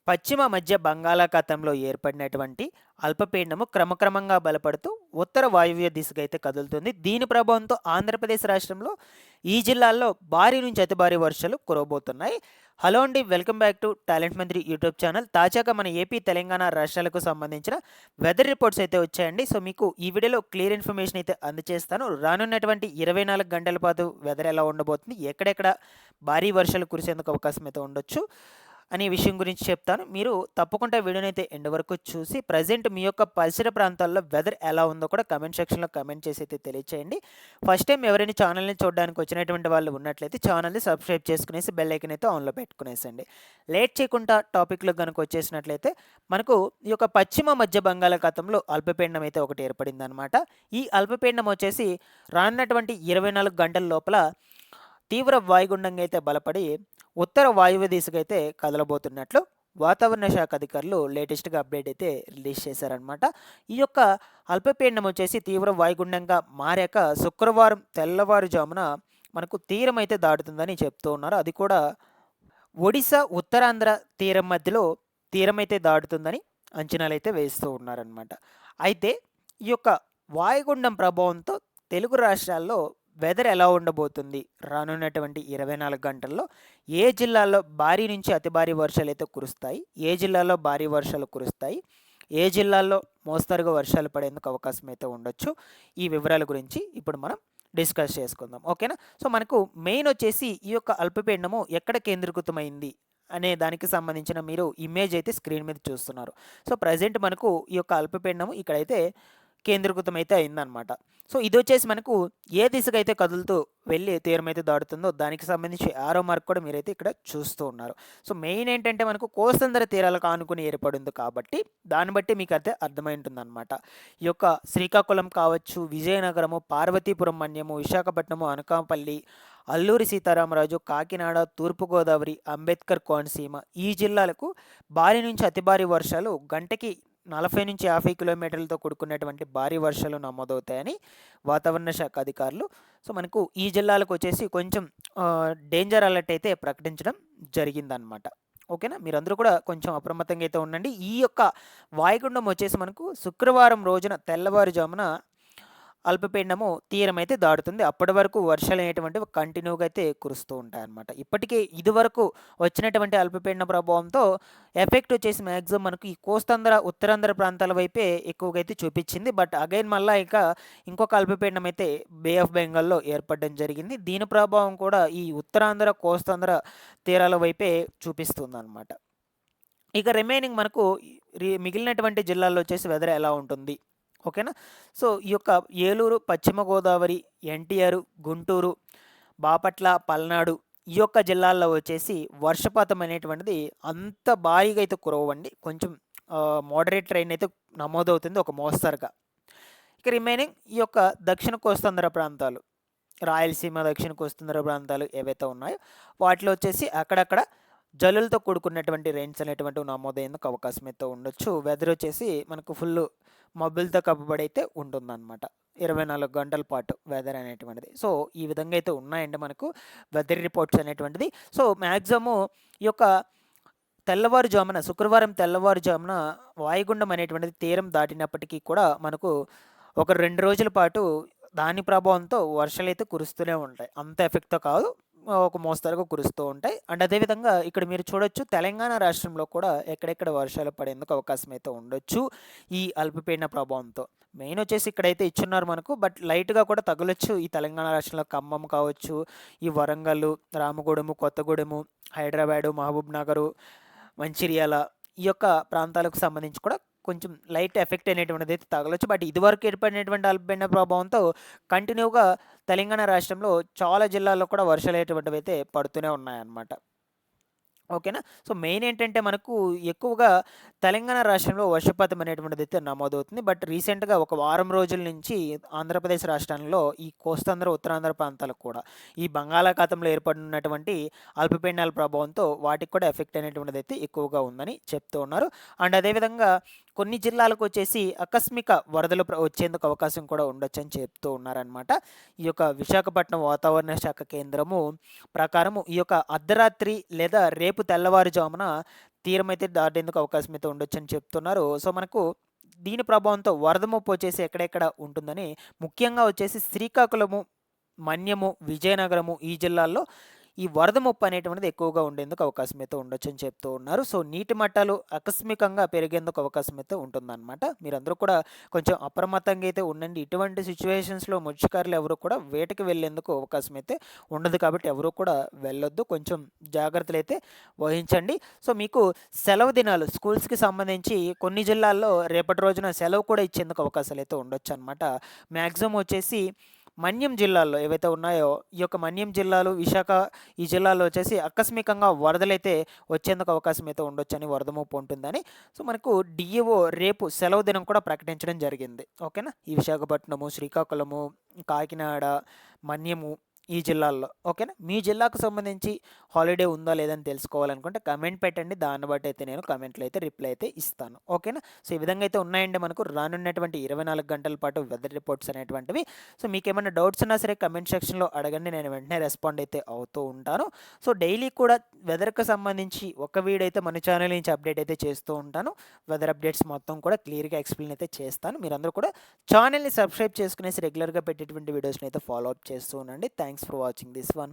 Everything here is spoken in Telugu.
పశ్చిమ మధ్య బంగాళాఖాతంలో ఏర్పడినటువంటి అల్పపీడనము క్రమక్రమంగా బలపడుతూ ఉత్తర వాయువ్య దిశగా అయితే కదులుతుంది. దీని ప్రభావంతో ఆంధ్రప్రదేశ్ రాష్ట్రంలో ఈ జిల్లాల్లో భారీ నుంచి అతి భారీ వర్షాలు కురవబోతున్నాయి. హలో అండి, వెల్కమ్ బ్యాక్ టు టాలెంట్ మంత్రి యూట్యూబ్ ఛానల్. తాజాగా మన ఏపీ, తెలంగాణ రాష్ట్రాలకు సంబంధించిన వెదర్ రిపోర్ట్స్ అయితే వచ్చాయండి. సో మీకు ఈ వీడియోలో క్లియర్ ఇన్ఫర్మేషన్ అయితే అందజేస్తాను. రానున్నటువంటి 24 గంటల పాటు వెదర్ ఎలా ఉండబోతుంది, ఎక్కడెక్కడ భారీ వర్షాలు కురిసేందుకు అవకాశం అయితే ఉండొచ్చు అనే విషయం గురించి చెప్తాను. మీరు తప్పకుండా వీడియోని అయితే ఎండ్ వరకు చూసి ప్రజెంట్ మీ యొక్క పరిసర ప్రాంతాల్లో వెదర్ ఎలా ఉందో కూడా కమెంట్ సెక్షన్లో కమెంట్ చేసి అయితే తెలియచేయండి. ఫస్ట్ టైం ఎవరైనా ఛానల్ని చూడడానికి వచ్చినటువంటి వాళ్ళు ఉన్నట్లయితే ఛానల్ని సబ్స్క్రైబ్ చేసుకునేసి బెల్ ఐకన్ అయితే ఆన్లో పెట్టుకునేసండి. లేట్ చేయకుండా టాపిక్లో కనుక వచ్చేసినట్లయితే మనకు ఈ యొక్క పశ్చిమ మధ్య బంగాళాఖాతంలో అల్పపీడనం అయితే ఒకటి ఏర్పడింది అనమాట. ఈ అల్పపీడనం వచ్చేసి రానున్నటువంటి 24 గంటల లోపల తీవ్ర వాయుగుండంగా అయితే బలపడి ఉత్తర వాయువ్య దిశగా అయితే కదలబోతున్నట్లు వాతావరణ శాఖ అధికారులు లేటెస్ట్గా అప్డేట్ అయితే రిలీజ్ చేశారనమాట. ఈ యొక్క అల్పపీడనం వచ్చేసి తీవ్ర వాయుగుండంగా మారాక శుక్రవారం తెల్లవారుజామున మనకు తీరం అయితే దాటుతుందని చెప్తూ ఉన్నారు. అది కూడా ఒడిశా ఉత్తరాంధ్ర తీరం మధ్యలో తీరం అయితే దాటుతుందని అంచనాలు అయితే వేస్తూ ఉన్నారనమాట. అయితే ఈ యొక్క వాయుగుండం ప్రభావంతో తెలుగు రాష్ట్రాల్లో వెదర్ ఎలా ఉండబోతుంది, రానున్నటువంటి 24 గంటల్లో ఏ జిల్లాల్లో భారీ నుంచి అతి భారీ వర్షాలు అయితే కురుస్తాయి, ఏ జిల్లాలో భారీ వర్షాలు కురుస్తాయి, ఏ జిల్లాల్లో మోస్తరుగా వర్షాలు పడేందుకు అవకాశం అయితే ఉండొచ్చు, ఈ వివరాల గురించి ఇప్పుడు మనం డిస్కస్ చేసుకుందాం. ఓకేనా. సో మనకు మెయిన్ వచ్చేసి ఈ యొక్క అల్పపీడనము ఎక్కడ కేంద్రీకృతమైంది అనే దానికి సంబంధించిన మీరు ఇమేజ్ అయితే స్క్రీన్ మీద చూస్తున్నారు. సో ప్రజెంట్ మనకు ఈ యొక్క అల్పపీడనము ఇక్కడైతే కేంద్రీకృతం అయితే అయిందనమాట. సో ఇది వచ్చేసి మనకు ఏ దిశగా అయితే కదులుతూ వెళ్ళి తీరం అయితే దాడుతుందో దానికి సంబంధించి ఆరో మార్క్ కూడా మీరైతే ఇక్కడ చూస్తూ ఉన్నారు. సో మెయిన్ ఏంటంటే మనకు కోస్తాంధ్ర తీరాలకు ఆనుకుని ఏర్పడింది కాబట్టి దాన్ని బట్టి మీకు అయితే అర్థమై ఉంటుందన్నమాట. ఈ యొక్క శ్రీకాకుళం కావచ్చు, విజయనగరము, పార్వతీపురం మన్యము, విశాఖపట్నము, అనకాపల్లి, అల్లూరి సీతారామరాజు, కాకినాడ, తూర్పుగోదావరి, అంబేద్కర్ కోనసీమ ఈ జిల్లాలకు భారీ నుంచి అతి భారీ వర్షాలు గంటకి 40 నుంచి 50 కిలోమీటర్లతో కూడుకున్నటువంటి భారీ వర్షాలు నమోదవుతాయని వాతావరణ శాఖ అధికారులు సో మనకు ఈ జిల్లాలకు వచ్చేసి కొంచెం డేంజర్ అలర్ట్ అయితే ప్రకటించడం జరిగిందనమాట. ఓకేనా. మీరందరూ కూడా కొంచెం అప్రమత్తంగా అయితే ఉండండి. ఈ యొక్క వాయుగుండం వచ్చేసి మనకు శుక్రవారం రోజున తెల్లవారుజామున అల్పపీడనము తీరం అయితే దాటుతుంది. అప్పటి వరకు వర్షాలు అనేటువంటివి కంటిన్యూగా అయితే కురుస్తూ ఉంటాయన్నమాట. ఇప్పటికే ఇదివరకు వచ్చినటువంటి అల్పపీడన ప్రభావంతో ఎఫెక్ట్ వచ్చేసి మ్యాక్సిమం మనకు ఈ కోస్తాంధ్ర, ఉత్తరాంధ్ర ప్రాంతాల వైపే ఎక్కువగా అయితే చూపించింది. బట్ అగైన్ మళ్ళీ ఇక ఇంకొక అల్పపీడనం అయితే బే ఆఫ్ బెంగాల్లో ఏర్పడడం జరిగింది. దీని ప్రభావం కూడా ఈ ఉత్తరాంధ్ర, కోస్తాంధ్ర తీరాల వైపే చూపిస్తుంది అనమాట. ఇక రిమైనింగ్ మనకు మిగిలినటువంటి జిల్లాల్లో వచ్చేసి వెదర్ ఎలా ఉంటుంది. ఓకేనా. సో ఈ యొక్క ఏలూరు, పశ్చిమ గోదావరి, ఎన్టీఆర్, గుంటూరు, బాపట్ల, పల్నాడు ఈ యొక్క జిల్లాల్లో వచ్చేసి వర్షపాతం అనేటువంటిది అంత భారీగా అయితే కురవండి. కొంచెం మోడరేట్ రైన్ అయితే నమోదవుతుంది ఒక మోస్తరుగా. ఇక రిమైనింగ్ ఈ యొక్క దక్షిణ కోస్తాంధ్ర ప్రాంతాలు, రాయలసీమ, దక్షిణ కోస్తాంధ్ర ప్రాంతాలు ఏవైతే ఉన్నాయో వాటిలో వచ్చేసి అక్కడక్కడ జల్లులతో కూడుకున్నటువంటి రెయిన్స్ అనేటువంటివి నమోదయ్యేందుకు అవకాశం అయితే ఉండొచ్చు. వెదర్ వచ్చేసి మనకు ఫుల్ మబ్బులతో కప్పబడి అయితే ఉంటుందన్నమాట 24 గంటల పాటు వెదర్ అనేటువంటిది. సో ఈ విధంగా అయితే ఉన్నాయండి మనకు వెదర్ రిపోర్ట్స్ అనేటువంటిది. సో మ్యాక్సిమము ఈ యొక్క తెల్లవారుజామున శుక్రవారం తెల్లవారుజామున వాయుగుండం అనేటువంటిది తీరం దాటినప్పటికీ కూడా మనకు ఒక 2 రోజుల పాటు దాని ప్రభావంతో వర్షాలు అయితే కురుస్తూనే ఉంటాయి. అంత ఎఫెక్ట్తో కాదు, ఒక మోస్తరుగా కురుస్తూ ఉంటాయి. అండ్ అదేవిధంగా ఇక్కడ మీరు చూడొచ్చు తెలంగాణ రాష్ట్రంలో కూడా ఎక్కడెక్కడ వర్షాలు పడేందుకు అవకాశం అయితే ఉండొచ్చు ఈ అల్పపీడన ప్రభావంతో. మెయిన్ వచ్చేసి ఇక్కడైతే ఇచ్చున్నారు మనకు, బట్ లైట్గా కూడా తగలొచ్చు ఈ తెలంగాణ రాష్ట్రంలో. ఖమ్మం కావచ్చు, ఈ వరంగల్, రామగూడెము, కొత్తగూడెము, హైదరాబాదు, మహబూబ్ నగరు, మంచిర్యాల ఈ యొక్క ప్రాంతాలకు సంబంధించి కూడా కొంచెం లైట్ ఎఫెక్ట్ అనేటువంటిది అయితే తగలొచ్చు. బట్ ఇదివరకు ఏర్పడినటువంటి అల్పపీడన ప్రభావంతో కంటిన్యూగా తెలంగాణ రాష్ట్రంలో చాలా జిల్లాల్లో కూడా వర్షాలు అనేటువంటివి అయితే పడుతూనే ఉన్నాయన్నమాట. ఓకేనా. సో మెయిన్ ఏంటంటే మనకు ఎక్కువగా తెలంగాణ రాష్ట్రంలో వర్షపాతం అనేటువంటిది అయితే నమోదవుతుంది. బట్ రీసెంట్గా ఒక వారం రోజుల నుంచి ఆంధ్రప్రదేశ్ రాష్ట్రంలో ఈ కోస్తాంధ్ర, ఉత్తరాంధ్ర ప్రాంతాలకు కూడా ఈ బంగాళాఖాతంలో ఏర్పడినటువంటి అల్పపీడనాల ప్రభావంతో వాటికి కూడా ఎఫెక్ట్ అనేటువంటిది అయితే ఎక్కువగా ఉందని చెప్తూ ఉన్నారు. అండ్ అదేవిధంగా కొన్ని జిల్లాలకు వచ్చేసి ఆకస్మిక వరదలు వచ్చేందుకు అవకాశం కూడా ఉండొచ్చు అని చెప్తూ ఉన్నారనమాట. ఈ యొక్క విశాఖపట్నం వాతావరణ శాఖ కేంద్రము ప్రకారము ఈ యొక్క అర్ధరాత్రి లేదా రేపు తెల్లవారుజామున తీరం అయితే దాటేందుకు అవకాశం అయితే ఉండొచ్చని చెప్తున్నారు. సో, మనకు దీని ప్రభావంతో వరద ముప్పు వచ్చేసి ఎక్కడెక్కడ ఉంటుందని ముఖ్యంగా వచ్చేసి శ్రీకాకుళము, మన్యము, విజయనగరము ఈ జిల్లాల్లో ఈ వరద ముప్పు అనేటువంటిది ఎక్కువగా ఉండేందుకు అవకాశం అయితే ఉండొచ్చని చెప్తూ ఉన్నారు. సో, నీటి మట్టాలు ఆకస్మికంగా పెరిగేందుకు అవకాశం అయితే ఉంటుందన్నమాట. మీరందరూ కూడా కొంచెం అప్రమత్తంగా అయితే ఉండండి. ఇటువంటి సిచ్యువేషన్స్‌లో మత్స్యకారులు ఎవరు కూడా వేటకి వెళ్ళేందుకు అవకాశం అయితే ఉండదు కాబట్టి ఎవరు కూడా వెళ్ళొద్దు. కొంచెం జాగ్రత్తలైతే వహించండి. సో, మీకు సెలవు దినాలు స్కూల్స్‌కి సంబంధించి కొన్ని జిల్లాల్లో రేపటి రోజున సెలవు కూడా ఇచ్చేందుకు అవకాశాలైతే ఉండొచ్చనమాట. మాక్సిమం వచ్చేసి మన్యం జిల్లాల్లో ఏవైతే ఉన్నాయో ఈ యొక్క మన్యం జిల్లాలు, విశాఖ ఈ జిల్లాలో వచ్చేసి ఆకస్మికంగా వరదలైతే వచ్చేందుకు అవకాశం అయితే ఉండొచ్చని, వరద ముప్పు ఉంటుందని. సో, మనకు డిఈఓ రేపు సెలవు దినం కూడా ప్రకటించడం జరిగింది. ఓకేనా. ఈ విశాఖపట్నము, శ్రీకాకుళము, కాకినాడ, మన్యము ఈ జిల్లాల్లో. ఓకేనా. మీ జిల్లాకు సంబంధించి హాలిడే ఉందా లేదని తెలుసుకోవాలనుకుంటే కమెంట్ పెట్టండి. దాన్ని బట్టి అయితే నేను కమెంట్లో అయితే రిప్లై అయితే ఇస్తాను. ఓకేనా. సో, ఈ విధంగా అయితే ఉన్నాయండి మనకు రానున్నటువంటి 24 గంటల పాటు వెదర్ రిపోర్ట్స్ అనేటువంటివి. సో, మీకేమైనా డౌట్స్ ఉన్నా సరే కమెంట్ సెక్షన్లో అడగండి. నేను వెంటనే రెస్పాండ్ అయితే అవుతూ ఉంటాను. సో, డైలీ కూడా వెదర్‌కి సంబంధించి ఒక వీడియో అయితే మన ఛానల్ నుంచి అప్డేట్ అయితే చేస్తూ ఉంటాను. వెదర్ అప్డేట్స్ మొత్తం కూడా క్లియర్‌గా ఎక్స్‌ప్లెయిన్ అయితే చేస్తాను. మీరందరూ కూడా ఛానల్‌ని సబ్స్క్రైబ్ చేసుకునేసి రెగ్యులర్‌గా పెట్టేటువంటి వీడియోస్‌ని అయితే ఫాలో అప్ చేస్తూ ఉండండి. Thanks for watching this one.